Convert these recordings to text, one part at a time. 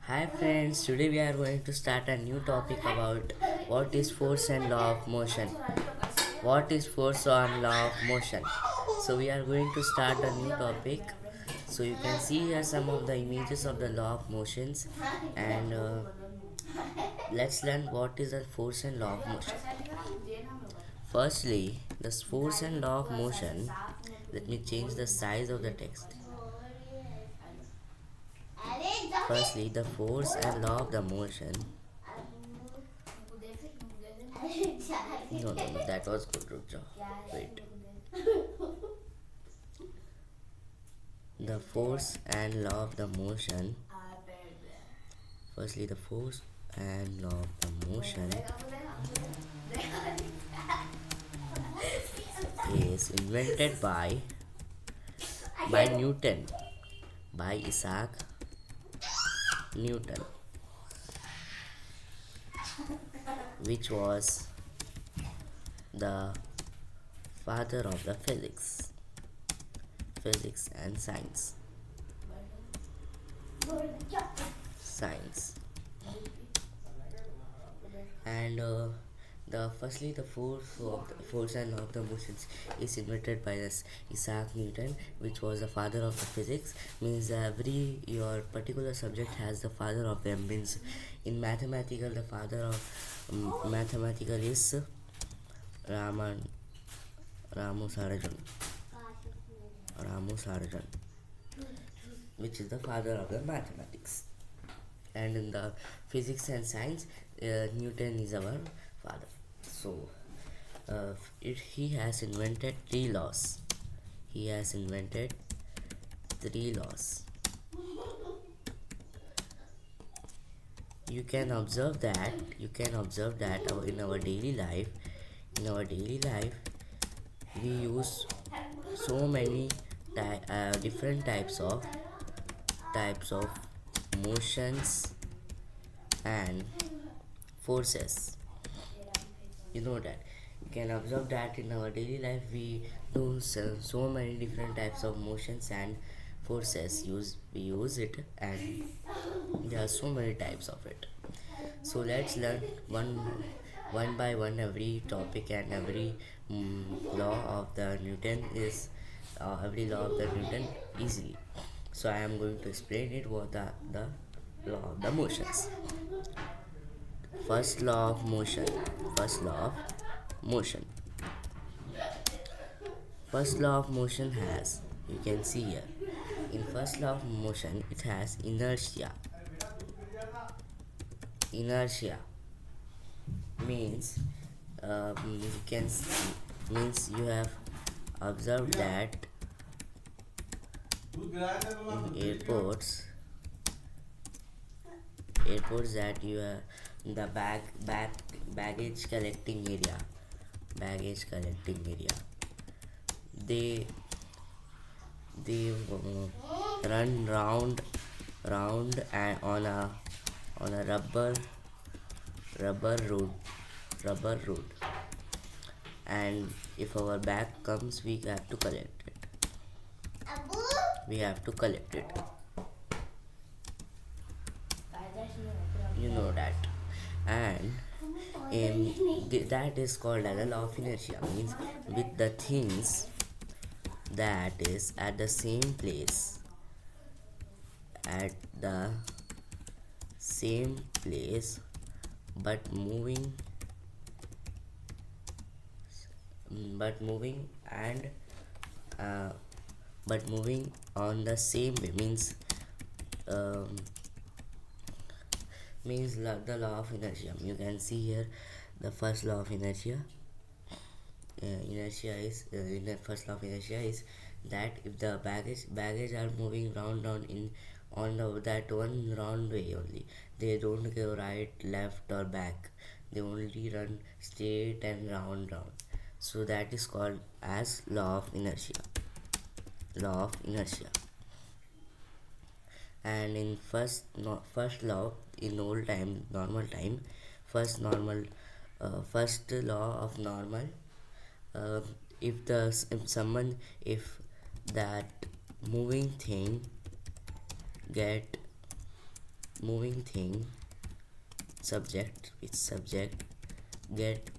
Hi friends, today we are going to start a new topic about what is force and law of motion. What is force and law of motion? So we are going to start a new topic. So you can see here some of the images of the law of motions and let's learn what is the force and law of motion. Firstly, the force and law of motion. Let me change the size of the text. Firstly, the force and law of the motion. No, that was good, Rudra. Wait. The force and law of the motion. Firstly, the force and law of the motion is invented by Newton, by Isaac Newton, which was the father of the physics and science. And the firstly the force and law of the motions is invented by this Isaac Newton, which was the father of the physics. Means every your particular subject has the father of them. Means in mathematical the father of mathematical is Raman Ramu Sarajan Ramu Sarajan, which is the father of the mathematics. And in the physics and science, Newton is our father. So he has invented three laws. He has invented three laws. You can observe that in our daily life. In our daily life, we use so many different types of motions and forces. You know that you can observe that in our daily life we do so many different types of motions and forces. We use it, and there are so many types of it. So let's learn one by one every topic and every law of the Newton is every law of the Newton easily. So I am going to explain it what the law of the motions. First law of motion. First law of motion. First law of motion has, you can see here, in first law of motion it has inertia. Inertia means you can see, means you have observed that in airports that you have the baggage collecting area, they run round and on a rubber road rubber road, and if our bag comes we have to collect it. You know that. And that is called as a law of inertia. Means with the things that is at the same place, at the same place but moving and uh, but moving on the same way. Um, means the law of inertia. You can see here the first law of inertia. In the first law of inertia is that if the baggage are moving round in on that one round way only, they don't go right, left or back, they only run straight and round. So that is called as law of inertia. And in first law, in old time, normal time, first law of normal, uh, if that moving thing get moving thing, subject, which subject get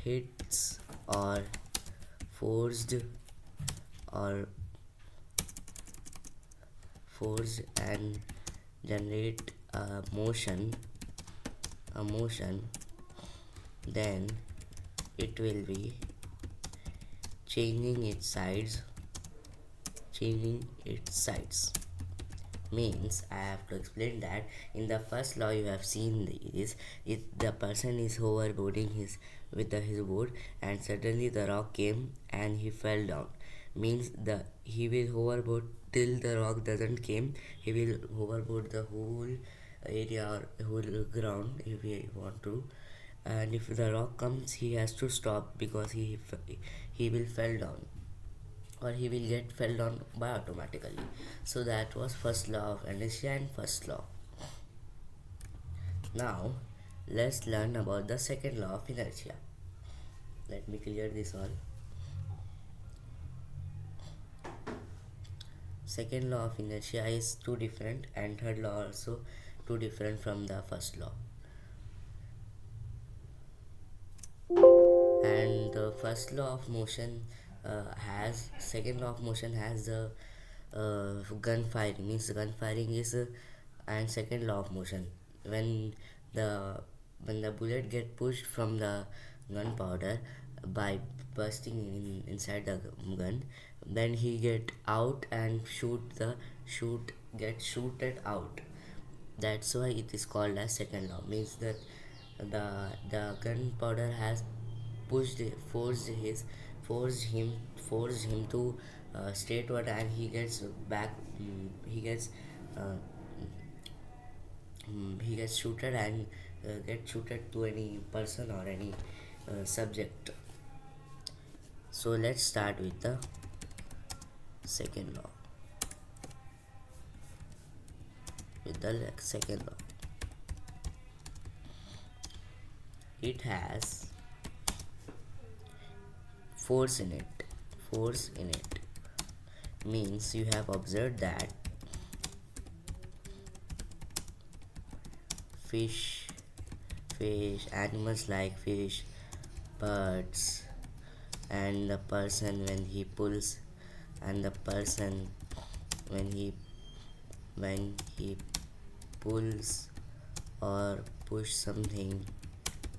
hits or forced or forced and generate a motion, then it will be changing its sides changing its sides. Means I have to explain that in the first law you have seen is if the person is hoverboarding his board and suddenly the rock came and he fell down. Means he will hoverboard till the rock doesn't came. He will hoverboard the whole area or whole ground if he want to, and if the rock comes he has to stop because he will fell down or he will get fell down by automatically. So that was first law of inertia and first law. Now let's learn about the second law of inertia. Let me clear this all. Second law of inertia is too different and third law also too different from the first law. And the first law of motion has second law of motion has the gun firing. Means gun firing is and second law of motion when the when the bullet get pushed from the gunpowder by bursting inside the gun, then he get out and get shooted out. That's why it is called as second law. Means that the gunpowder has pushed forced him to straightward, and he gets back. Uh, he gets shooted and get shooted to any person or any subject. So let's start with the second law. Second law, it has force in it. Force in it means you have observed that fish, animals like fish, birds, and the person when he pulls, and the person when he pulls or push something,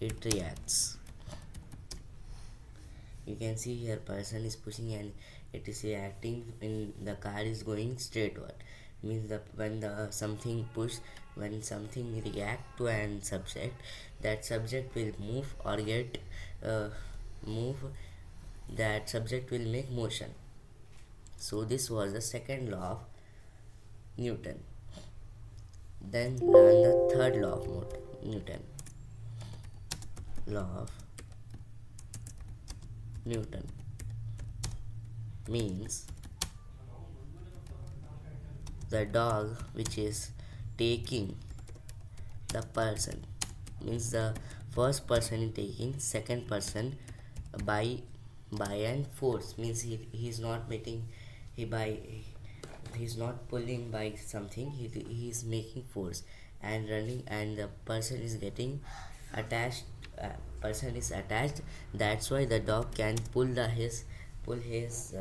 it reacts. You can see here person is pushing and it is reacting when the car is going straightward. Means that when the something push, when something react to an subject, that subject will move or get move, that subject will make motion. So this was the second law of Newton. Then learn the third law of Newton. Law of Newton means the dog which is taking the person, means the first person is taking second person by and force. Means he is not making he by he's not pulling by something, he is making force and running, and the person is getting attached, person is attached. That's why the dog can pull his pull his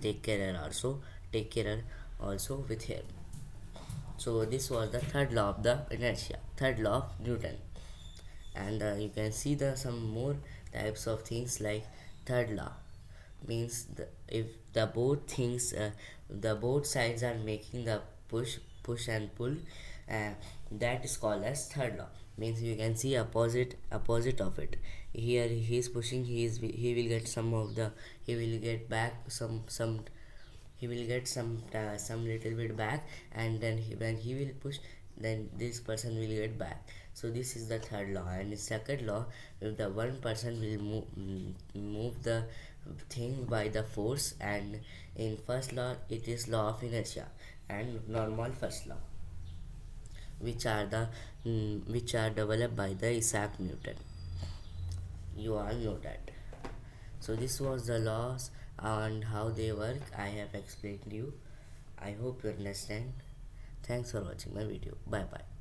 take care also with him. So this was the third law of the inertia, third law of Newton. And you can see the some more types of things like third law. Means if the both things the both sides are making the push and pull, uh, that is called as third law. Means you can see opposite of it. Here he is pushing, he will get some of the, he will get back some he will get some little bit back, and then when he will push, then this person will get back. So this is the third law. And the second law, if the one person will move the thing by the force, and in first law it is law of inertia and normal first law, which are developed by the Isaac Newton. You all know that. So this was the laws and how they work. I have explained you. I hope you understand. Thanks for watching my video. Bye bye.